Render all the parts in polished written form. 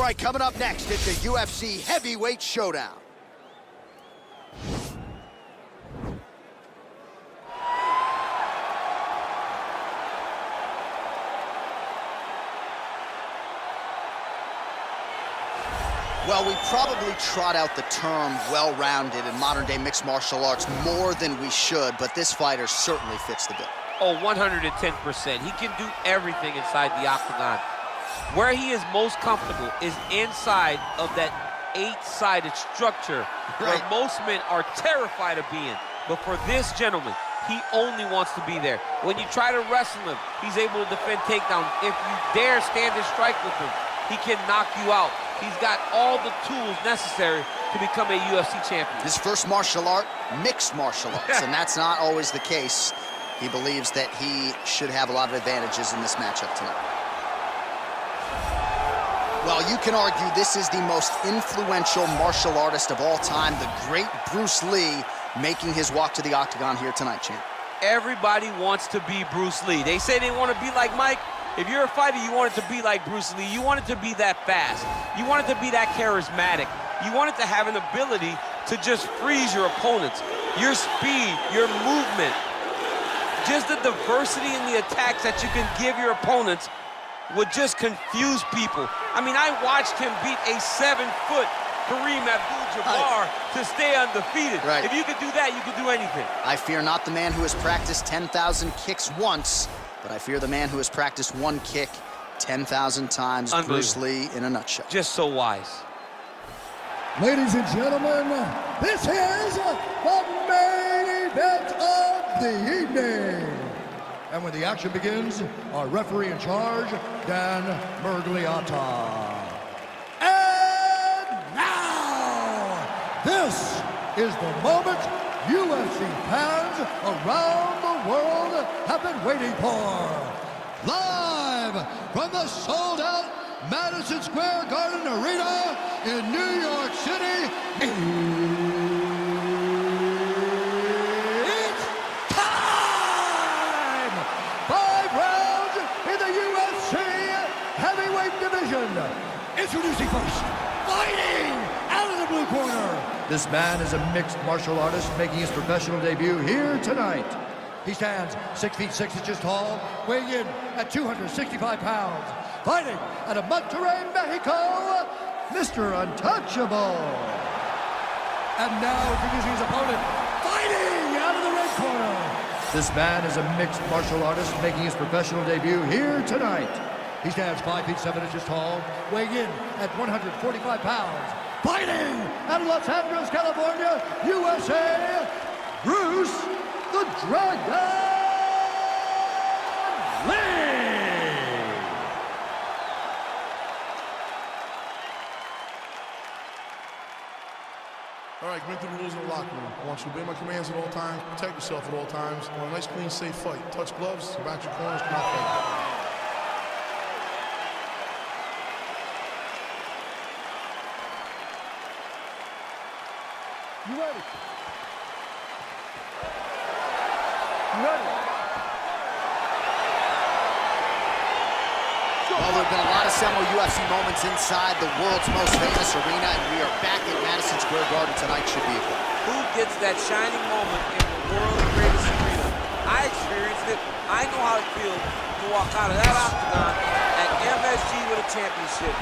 right, coming up next, it's a UFC heavyweight showdown. Well, we probably trot out the term well-rounded in modern-day mixed martial arts more than we should, but this fighter certainly fits the bill. Oh, 110%. He can do everything inside the octagon. Where he is most comfortable is inside of that 8-sided structure where most men are terrified of being. But for this gentleman, he only wants to be there. When you try to wrestle him, he's able to defend takedowns. If you dare stand and strike with him, he can knock you out. He's got all the tools necessary to become a UFC champion. His first martial art, mixed martial arts, and that's not always the case. He believes that he should have a lot of advantages in this matchup tonight. Well, you can argue this is the most influential martial artist of all time, the great Bruce Lee, making his walk to the octagon here tonight, champ. Everybody wants to be Bruce Lee. They say they want to be like Mike. If you're a fighter, you want it to be like Bruce Lee. You want it to be that fast. You want it to be that charismatic. You want it to have an ability to just freeze your opponents. Your speed, your movement, just the diversity in the attacks that you can give your opponents would just confuse people. I mean, I watched him beat a 7-foot Kareem Abdul-Jabbar to stay undefeated. Right. If you could do that, you could do anything. I fear not the man who has practiced 10,000 kicks once, but I fear the man who has practiced one kick 10,000 times. Bruce Lee in a nutshell. Just so wise. Ladies and gentlemen, this is the main event of the evening. And when the action begins, our referee in charge, Dan Mergliata. And now, this is the moment UFC fans around the world have been waiting for. Live from the sold-out Madison Square Garden Arena in New York City, it's time! 5 rounds in the UFC heavyweight division. Introducing first, fighting out of the blue corner. This man is a mixed martial artist making his professional debut here tonight. He stands 6 feet 6 inches tall, weighing in at 265 pounds. Fighting out of Monterrey, Mexico, Mr. Untouchable. And now introducing his opponent, fighting out of the red corner. This man is a mixed martial artist making his professional debut here tonight. He stands 5 feet 7 inches tall, weighing in at 145 pounds. Fighting out of Los Angeles, California, USA, Bruce the Dragon Lee! All right, commit to the rules of the locker room. I want you to obey my commands at all times, protect yourself at all times. I want a nice, clean, safe fight. Touch gloves, back your corners, come out fight. You ready? You ready? Well, there have been a lot of seminal UFC moments inside the world's most famous arena, and we are back at Madison Square Garden tonight. Should be a good. Who gets that shining moment in the world's greatest arena? I experienced it. I know how it feels to walk out of that octagon at MSG with a championship.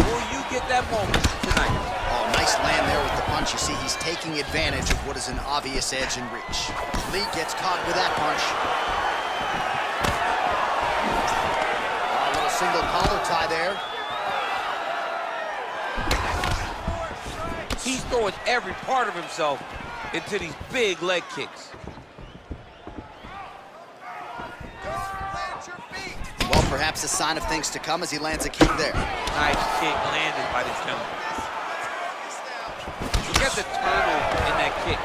Will you get that moment tonight? Oh, nice land there with the punch. You see, he's taking advantage of what is an obvious edge and reach. Lee gets caught with that punch. A little single collar tie there. He's throwing every part of himself into these big leg kicks. Well, perhaps a sign of things to come as he lands a kick there. Nice kick landed by this gentleman. Look at the turnover in that kick.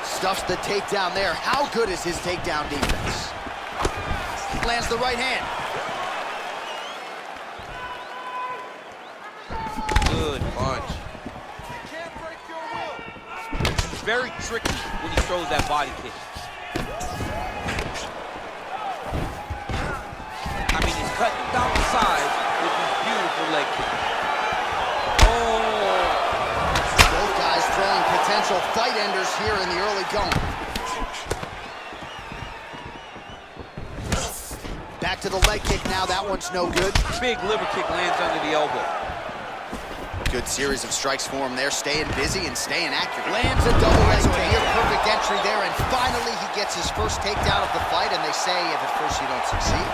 Stuffs the takedown there. How good is his takedown defense? Lands the right hand. Good punch. He's very tricky when he throws that body kick. I mean, he's cutting down the sides with these beautiful leg kicks. potential fight enders here in the early going. Back to the leg kick now. That one's no good. Big liver kick lands under the elbow. Good series of strikes for him there, staying busy and staying accurate. Lands a double leg kick. Near perfect entry there, and finally he gets his first takedown of the fight, and they say if at first you don't succeed,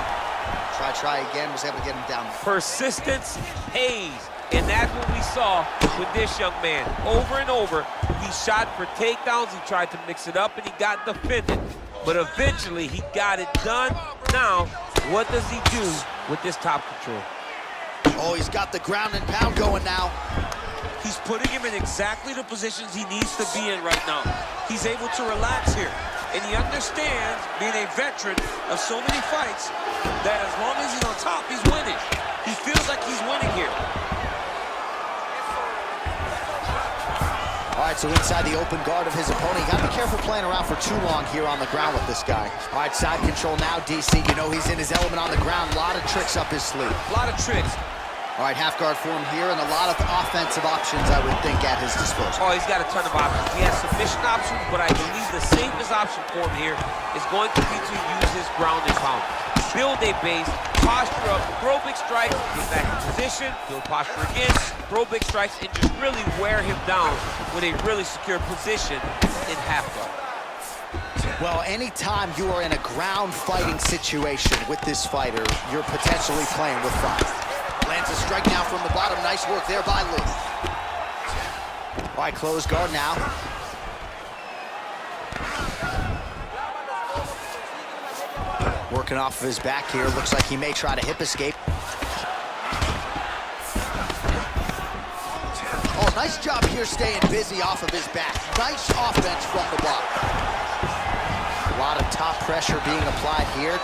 try again, was able to get him down. Persistence pays, and that's what we saw with this young man. Over and over, he shot for takedowns, he tried to mix it up, and he got defended. But eventually, he got it done. Now, what does he do with this top control? Oh, he's got the ground and pound going now. He's putting him in exactly the positions he needs to be in right now. He's able to relax here. And he understands, being a veteran of so many fights, that as long as he's on top, he's winning. He feels like he's winning here. All right, so inside the open guard of his opponent. You gotta be careful playing around for too long here on the ground with this guy. All right, side control now, DC. You know he's in his element on the ground. A lot of tricks up his sleeve. A lot of tricks. All right, half guard for him here, and a lot of offensive options, I would think, at his disposal. Oh, he's got a ton of options. He has submission options, but I believe the safest option for him here is going to be to use his ground and pound. Build a base, posture up, throw big strikes, get back in position, build posture again, throw big strikes, and just really wear him down with a really secure position in half guard. Well, anytime you are in a ground fighting situation with this fighter, you're potentially playing with fire. Lands a strike now from the bottom. Nice work there by Lee. All right, close guard now. Working off of his back here. Looks like he may try to hip escape. Oh, nice job here staying busy off of his back. Nice offense from the bottom. A lot of top pressure being applied here.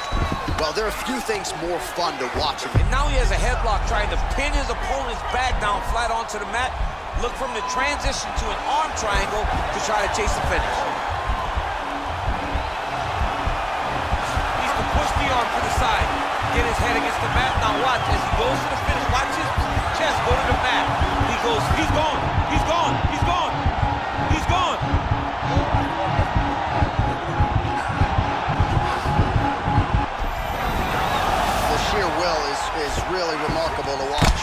Well, there are a few things more fun to watch. And now he has a headlock trying to pin his opponent's back down flat onto the mat. Look from the transition to an arm triangle to try to chase the finish. Needs to push the arm to the side, get his head against the mat. Now watch as he goes to the finish. Watch his chest go to the mat. He goes, he's gone, he's gone, he's gone, he's gone. Sheer will is really remarkable to watch.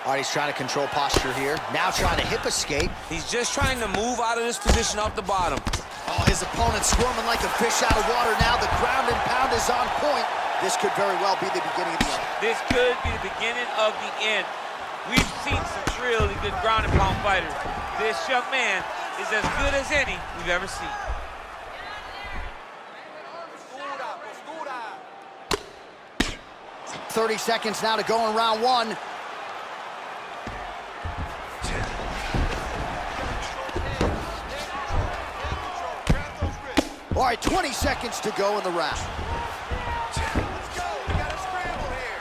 All right, he's trying to control posture here. Now trying to hip escape. He's just trying to move out of this position off the bottom. Oh, his opponent squirming like a fish out of water now. The ground and pound is on point. This could very well be the beginning of the end. This could be the beginning of the end. We've seen some really good ground and pound fighters. This young man is as good as any we've ever seen. 30 seconds now to go in round one. All right, 20 seconds to go in the round.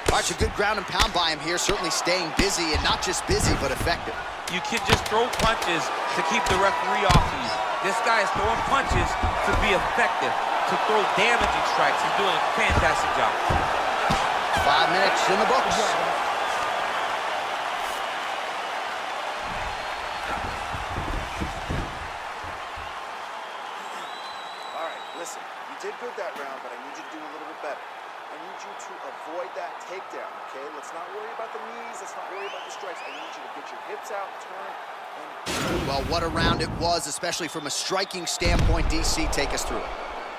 All right, so good ground and pound by him here, certainly staying busy, and not just busy, but effective. You can just throw punches to keep the referee off of you. This guy is throwing punches to be effective, to throw damaging strikes. He's doing a fantastic job. 5 minutes in the books. All right, listen, you did good that round, but I need you to do a little bit better. I need you to avoid that takedown, okay? Let's not worry about the knees, let's not worry about the strikes. I need you to get your hips out, turn, and... Well, what a round it was, especially from a striking standpoint. DC, take us through it.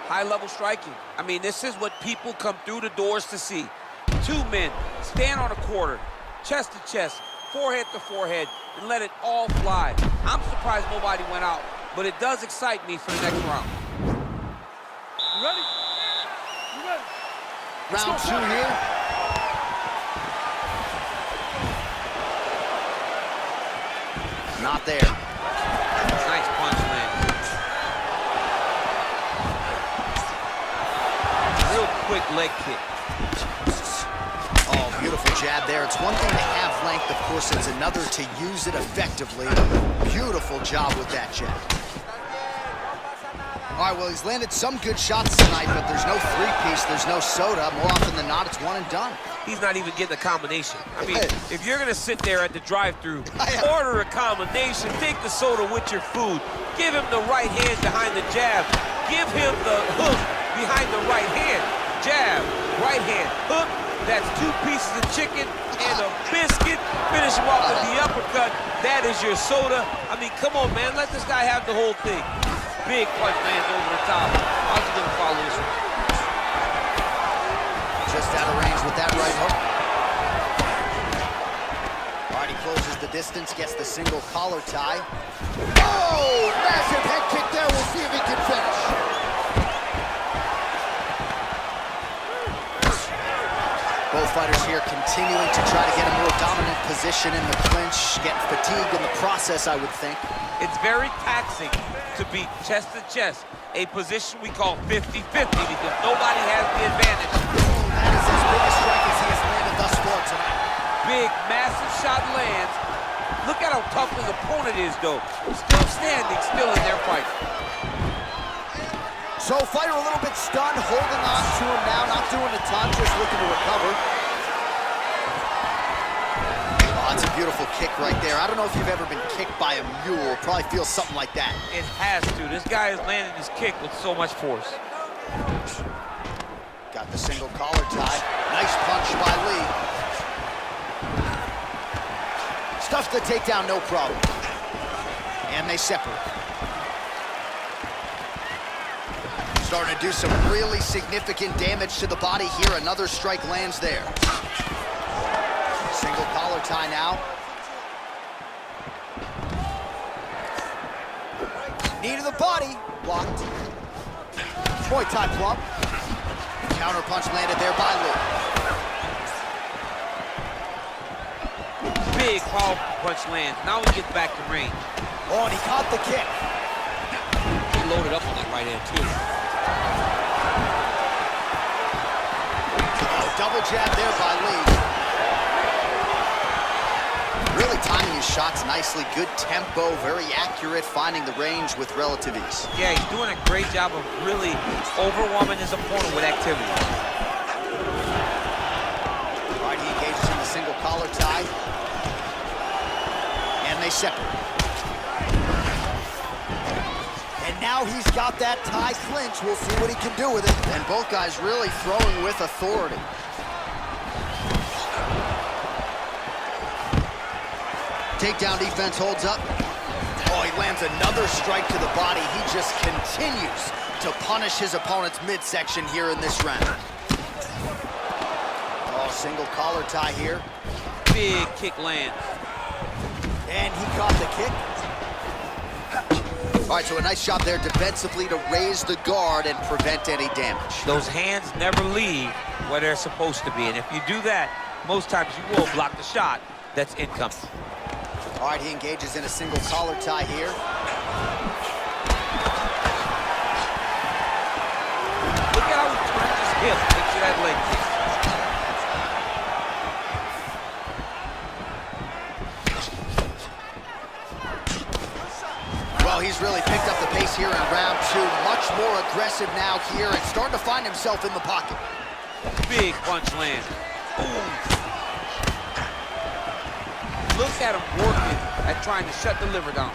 High-level striking. I mean, this is what people come through the doors to see. Two men stand on a quarter, chest to chest, forehead to forehead, and let it all fly. I'm surprised nobody went out, but it does excite me for the next round. You ready? You ready? Round two here. Not there. Nice punch, man. Real quick leg kick. Oh, beautiful jab there. It's one thing to have length, of course, it's another to use it effectively. Beautiful job with that jab. All right, well, he's landed some good shots tonight, but there's no three-piece, there's no soda. More often than not, it's one and done. He's not even getting a combination. I mean, if you're gonna sit there at the drive-thru, Yeah. order a combination, take the soda with your food, give him the right hand behind the jab, give him the hook behind the right hand, jab, right hand, hook. That's 2 pieces of chicken and a biscuit. Finish him off with the uppercut. That is your soda. I mean, come on, man, let this guy have the whole thing. Big punch lands over the top. How's he gonna follow this one? Just out of range with that right hook. All right, he closes the distance, gets the single collar tie. Oh, massive head kick there. We'll see if he can finish. Both fighters here continuing to try to get a more dominant position in the clinch, getting fatigued in the process, I would think. It's very taxing to be chest to chest, a position we call 50-50 because nobody has the advantage. That is his biggest strike as he has landed thus far tonight. Big, massive shot lands. Look at how tough his opponent is, though. Still standing, still in their fight. So fighter a little bit stunned, holding on to him now, not doing a ton, just looking to recover. Oh, that's a beautiful kick right there. I don't know if you've ever been kicked by a mule. Probably feels something like that. It has to. This guy is landing his kick with so much force. Got the single collar tie. Nice punch by Lee. Stuffs the takedown, no problem. And they separate. Starting to do some really significant damage to the body here. Another strike lands there. Single collar tie now. Knee to the body. Blocked. Muay Thai plump. Counter punch landed there by Lee. Big powerful punch lands. Now he gets back to range. Oh, and he caught the kick. He loaded up on that right hand, too. Double jab there by Lee. Really timing his shots nicely. Good tempo, very accurate, finding the range with relative ease. Yeah, he's doing a great job of really overwhelming his opponent with activity. All right, he engages in the single collar tie. And they separate. And now he's got that tie clinch. We'll see what he can do with it. And both guys really throwing with authority. Takedown defense holds up. Oh, he lands another strike to the body. He just continues to punish his opponent's midsection here in this round. Oh, single collar tie here. Big kick lands. And he caught the kick. All right, so a nice job there defensively to raise the guard and prevent any damage. Those hands never leave where they're supposed to be. And if you do that, most times you will block the shot that's incoming. All right, he engages in a single collar tie here. Look at how he turns his hip into that leg kick. Well, he's really picked up the pace here in round 2. Much more aggressive now here and starting to find himself in the pocket. Big punch land. Boom. Look at him working at trying to shut the liver down.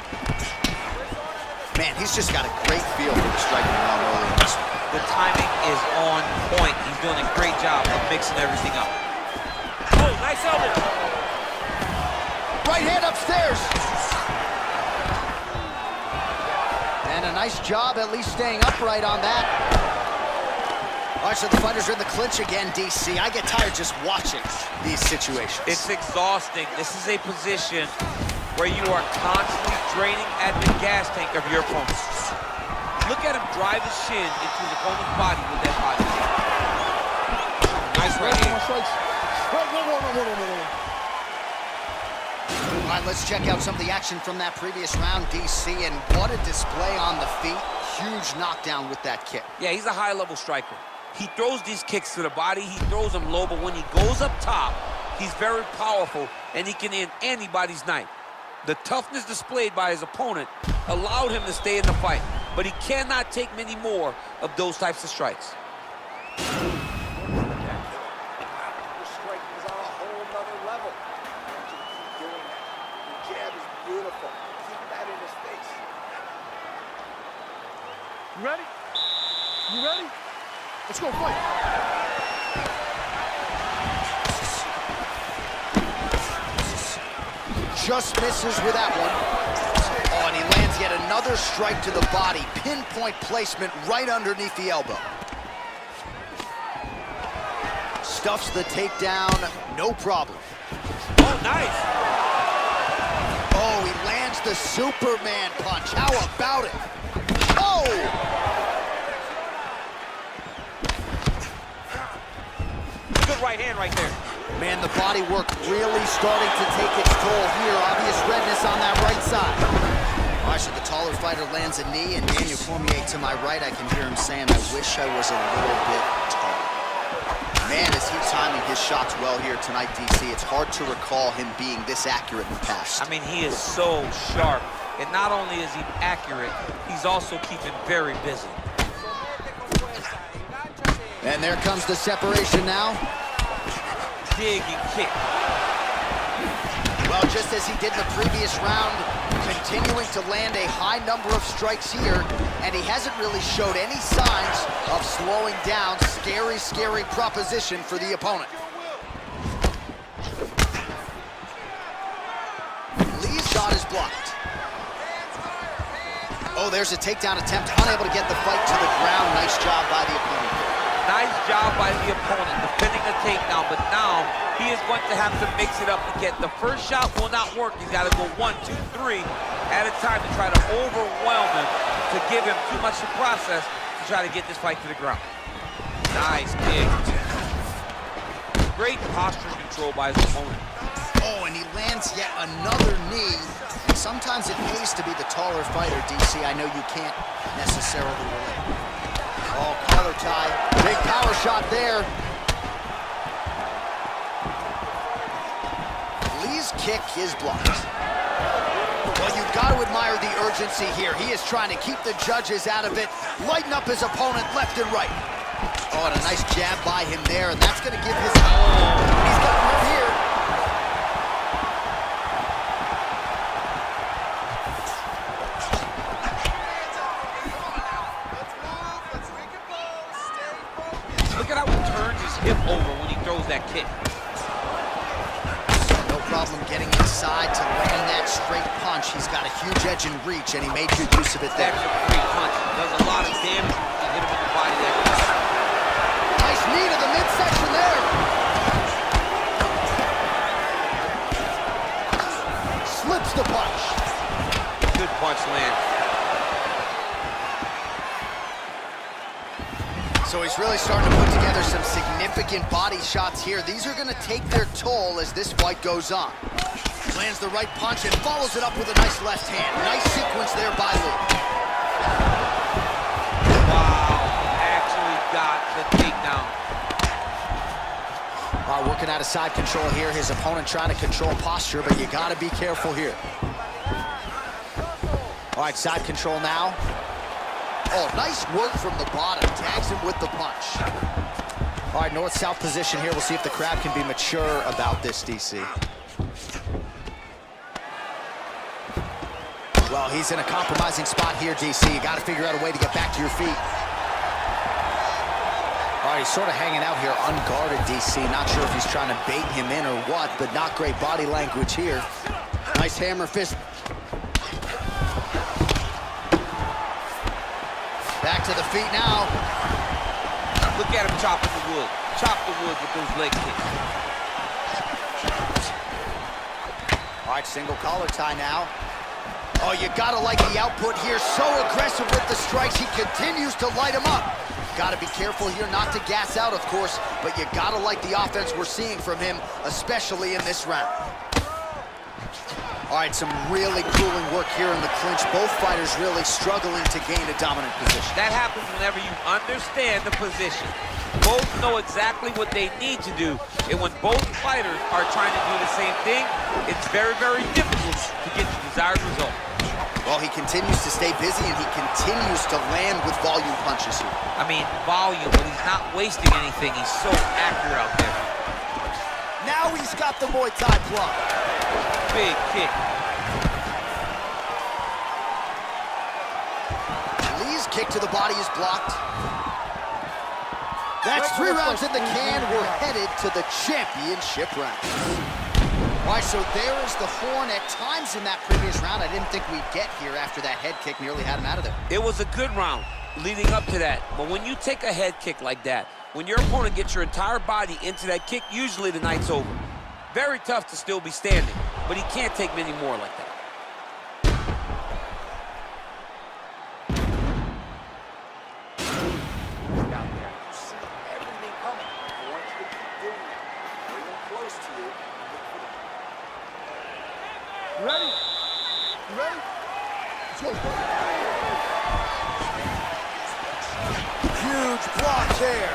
Man, he's just got a great feel for the striking round early in this one. The timing is on point. He's doing a great job of mixing everything up. Oh, nice elbow. Right hand upstairs. And a nice job at least staying upright on that. All right, so the fighters are in the clinch again, DC. I get tired just watching these situations. It's exhausting. This is a position where you are constantly draining at the gas tank of your opponent. Look at him drive his shin into his opponent's body with that body. Nice right hand. All right, let's check out some of the action from that previous round, DC, and what a display on the feet. Huge knockdown with that kick. Yeah, he's a high-level striker. He throws these kicks to the body, he throws them low, but when he goes up top, he's very powerful, and he can end anybody's night. The toughness displayed by his opponent allowed him to stay in the fight. but he cannot take many more of those types of strikes. Your striking is on a whole nother level. Keep doing that. Your jab is beautiful. Keep that in his face. You ready? You ready? Let's go fight. Just misses with that one. Oh, and he lands yet another strike to the body. Pinpoint placement right underneath the elbow. Stuffs the takedown, no problem. Oh, nice. Oh, he lands the Superman punch. How about it? Oh! Good right hand right there. Man, the body work really starting to take its toll here. Obvious redness on that right side. All right, so the taller fighter lands a knee, and Daniel Cormier to my right, I can hear him saying, I wish I was a little bit taller. Man, is he timing his shots well here tonight, DC. It's hard to recall him being this accurate in the past. I mean, he is so sharp. And not only is he accurate, he's also keeping very busy. And there comes the separation now. Dig and kick. Well, just as he did in the previous round, continuing to land a high number of strikes here, and he hasn't really showed any signs of slowing down. Scary, scary proposition for the opponent. Lee's shot is blocked. Oh, there's a takedown attempt, unable to get the fight to the ground. Nice job by the opponent. Nice job by the opponent defending the takedown, but now he is going to have to mix it up again. The first shot will not work. He's got to go 1, 2, 3 at a time to try to overwhelm him, to give him too much to process to try to get this fight to the ground. Nice kick. Great posture control by his opponent. Oh, and he lands yet another knee. Sometimes it pays to be the taller fighter, DC. I know you can't necessarily relate. Oh, collar tie. Big power shot there. Lee's kick is blocked. Well, you've got to admire the urgency here. He is trying to keep the judges out of it, lighten up his opponent left and right. Oh, and a nice jab by him there, and that's going to give his... He's got him here. Look at how he turns his hip over when he throws that kick. No problem getting inside to land that straight punch. He's got a huge edge and reach, and he made good use of it there. That's a great punch. Does a lot of damage. You hit him in the body there. Nice knee to the midsection there. Slips the punch. Good punch land. So he's really starting to put together some significant body shots here. These are going to take their toll as this fight goes on. Lands the right punch and follows it up with a nice left hand. Nice sequence there by Lee. Wow, actually got the takedown. Working out of side control here. His opponent trying to control posture, but you got to be careful here. All right, side control now. Oh, nice work from the bottom. Tags him with the punch. All right, north-south position here. We'll see if the crowd can be mature about this, DC. Well, he's in a compromising spot here, DC. You got to figure out a way to get back to your feet. All right, he's sort of hanging out here unguarded, DC. Not sure if he's trying to bait him in or what, but not great body language here. Nice hammer fist. Back to the feet now. Look at him chopping the wood. Chop the wood with those leg kicks. All right, single collar tie now. Oh, you gotta like the output here. So aggressive with the strikes. He continues to light him up. Gotta be careful here not to gas out, of course, but you gotta like the offense we're seeing from him, especially in this round. All right, some really grueling work here in the clinch. Both fighters really struggling to gain a dominant position. That happens whenever you understand the position. Both know exactly what they need to do, and when both fighters are trying to do the same thing, it's very, very difficult to get the desired result. Well, he continues to stay busy, and he continues to land with volume punches here. I mean, volume, but he's not wasting anything. He's so accurate out there. Now he's got the Muay Thai block. Big kick. Lee's kick to the body is blocked. That's 3 rounds in the can. We're headed to the championship round. All right, so there is the horn at times in that previous round. I didn't think we'd get here after that head kick nearly had him out of there. It was a good round leading up to that. But when you take a head kick like that, when your opponent gets your entire body into that kick, usually the night's over. Very tough to still be standing, but he can't take many more like that. Everything coming. I want you to keep doing that. Bring them close to you. You ready? You ready? Let's go. Huge block there.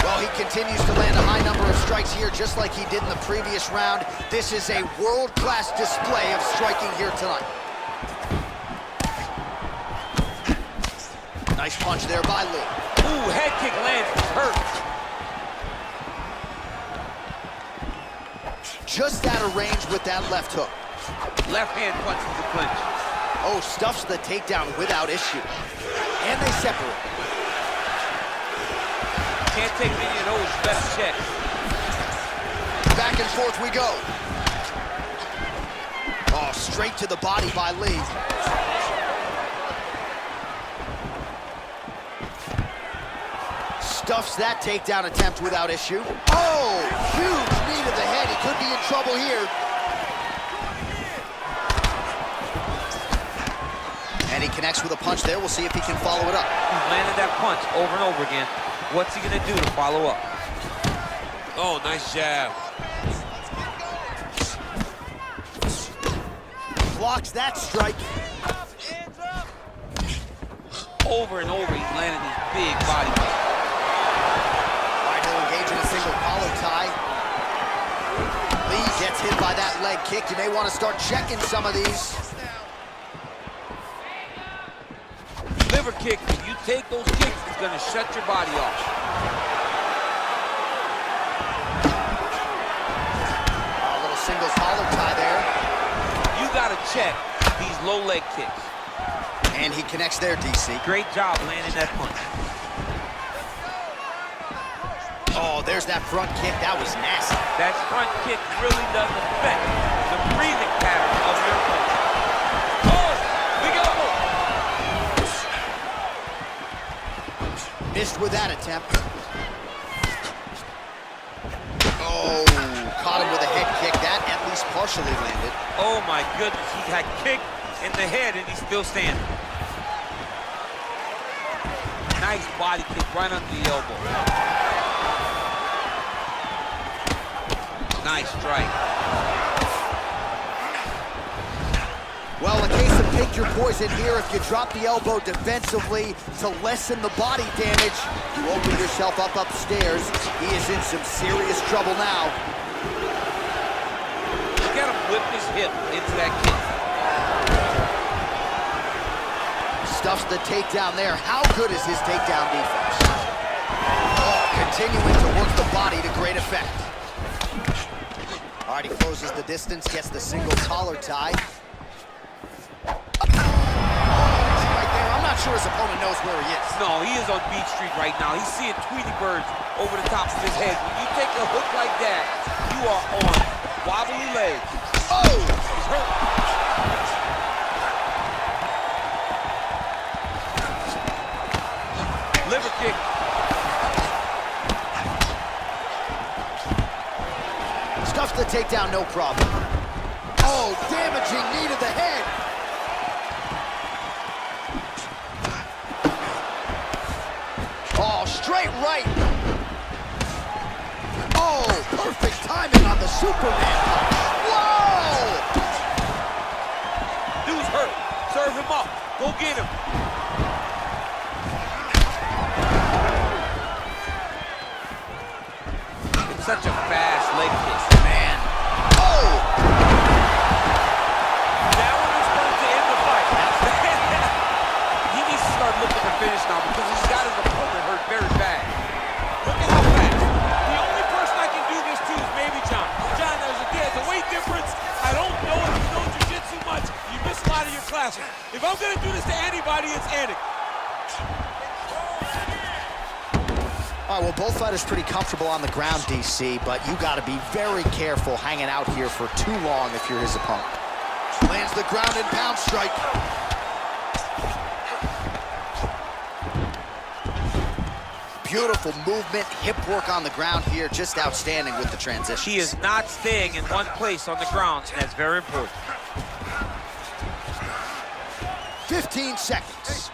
Well, he continues to land a high number of strikes here, just like he did in the previous round. This is a world-class display of striking here tonight. Nice punch there by Lee. Ooh, head kick lands, hurt. Just out of range with that left hook. Left hand punches the clinch. Oh, stuffs the takedown without issue. And they separate. Can't take many of those, best check. Back and forth we go. Oh, straight to the body by Lee. Stuffs that takedown attempt without issue. Oh, huge knee to the head. He could be in trouble here. And he connects with a punch there. We'll see if he can follow it up. He's landed that punch over and over again. What's he gonna do to follow up? Oh, nice jab. Blocks that strike. Over and over, he's landing these big body punches. All right, he'll engage in a single collar tie. Lee gets hit by that leg kick. You may want to start checking some of these. Liver kick, if you take those kicks, it's gonna shut your body off. A little single collar tie there. You gotta check these low leg kicks. And he connects there, DC. Great job landing that punch. Oh, there's that front kick. That was nasty. That front kick really does affect the breathing pattern of your opponent. Oh, big elbow. Missed with that attempt. Oh, caught him with a head kick. That at least partially landed. Oh my goodness, he got kicked in the head and he's still standing. Nice body kick right under the elbow. Nice strike. Well, a case of pick your poison here. If you drop the elbow defensively to lessen the body damage, you open yourself up upstairs. He is in some serious trouble now. Look at him whip his hip into that kick. Stuffs the takedown there. How good is his takedown defense? Oh, continuing to work the body to great effect. All right, he closes the distance, gets the single collar tie. Right there. I'm not sure his opponent knows where he is. No, he is on Beach Street right now. He's seeing Tweety birds over the top of his head. When you take a hook like that, you are on wobbly legs. Oh! He's hurt. Liver kick. Stuffs the takedown, no problem. Oh, damaging knee to the head. Oh, straight right. Oh, perfect timing on the Superman punch. Whoa! Dude's hurt. Serve him up. Go get him. It's such a fast leg kick. Man. Oh! That one is difference. I don't know if you know jiu-jitsu much. You miss a lot of your classes. If I'm gonna do this to anybody, it's Anik. All right, well, both fighters pretty comfortable on the ground, DC, but you got to be very careful hanging out here for too long if you're his opponent. Lands the ground and pound strike. Beautiful movement, hip work on the ground here, just outstanding with the transition. He is not staying in one place on the ground, and that's very important. 15 seconds.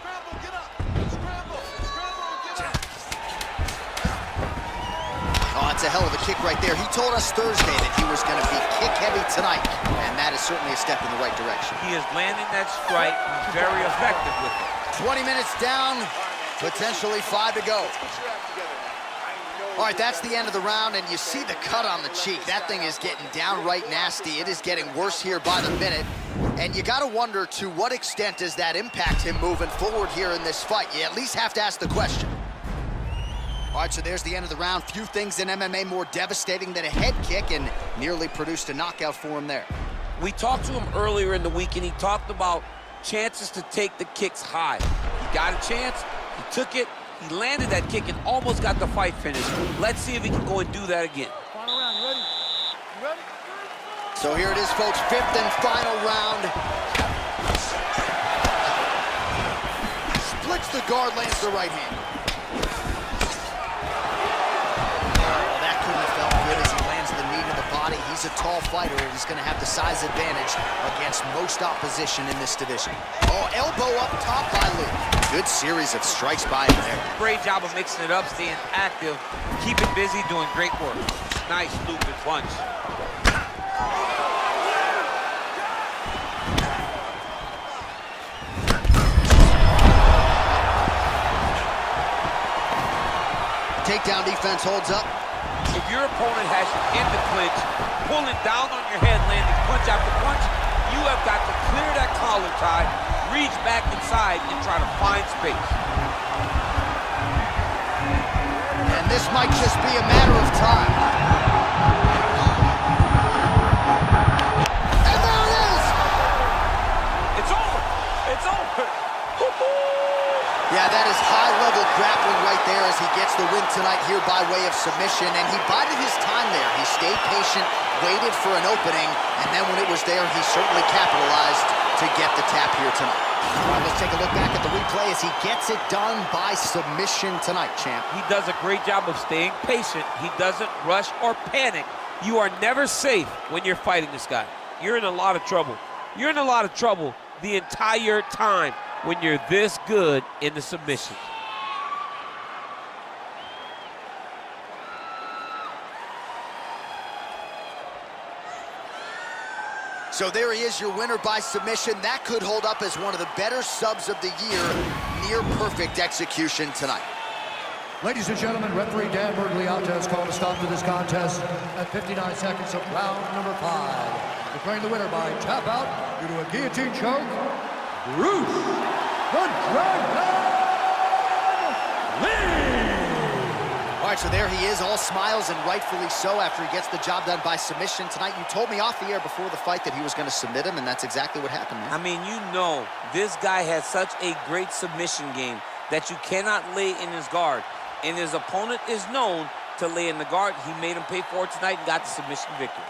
Oh, that's a hell of a kick right there. He told us Thursday that he was going to be kick heavy tonight, and that is certainly a step in the right direction. He is landing that strike. He's very effective with it. 20 minutes down, potentially 5 to go. All right, that's the end of the round, and you see the cut on the cheek. That thing is getting downright nasty. It is getting worse here by the minute, and you got to wonder to what extent does that impact him moving forward here in this fight? You at least have to ask the question. All right, so there's the end of the round. Few things in MMA more devastating than a head kick, and nearly produced a knockout for him there. We talked to him earlier in the week, and he talked about chances to take the kicks high. He got a chance, he took it, he landed that kick and almost got the fight finished. Let's see if he can go and do that again. Final round, you ready? You ready? So here it is, folks, 5th and final round. Splits the guard, lands the right hand. As he lands the knee to the body, he's a tall fighter, and he's going to have the size advantage against most opposition in this division. Oh, elbow up top by Lee. Good series of strikes by him there. Great job of mixing it up, staying active, keeping busy, doing great work. Nice looping punch. Takedown defense holds up. If your opponent has you in the clinch, pulling down on your head, landing punch after punch, you have got to clear that collar tie, reach back inside, and try to find space. And this might just be a matter of time. And there it is! It's over! It's over! Yeah, that is high-level grappling right there as he gets the win tonight here by way of submission, and he bided his time there. He stayed patient, waited for an opening, and then when it was there, he certainly capitalized to get the tap here tonight. All right, let's take a look back at the replay as he gets it done by submission tonight, champ. He does a great job of staying patient. He doesn't rush or panic. You are never safe when you're fighting this guy. You're in a lot of trouble. You're in a lot of trouble the entire time when you're this good in the submission. So there he is, your winner by submission. That could hold up as one of the better subs of the year. Near perfect execution tonight. Ladies and gentlemen, referee Dan Bergliata has called a stop to this contest at 59 seconds of round number 5. Declaring the winner by tap out due to a guillotine choke, Bruce the Dragon Lee! All right, so there he is, all smiles, and rightfully so after he gets the job done by submission tonight. You told me off the air before the fight that he was going to submit him, and that's exactly what happened, man. I mean, you know, this guy has such a great submission game that you cannot lay in his guard. And his opponent is known to lay in the guard. He made him pay for it tonight and got the submission victory.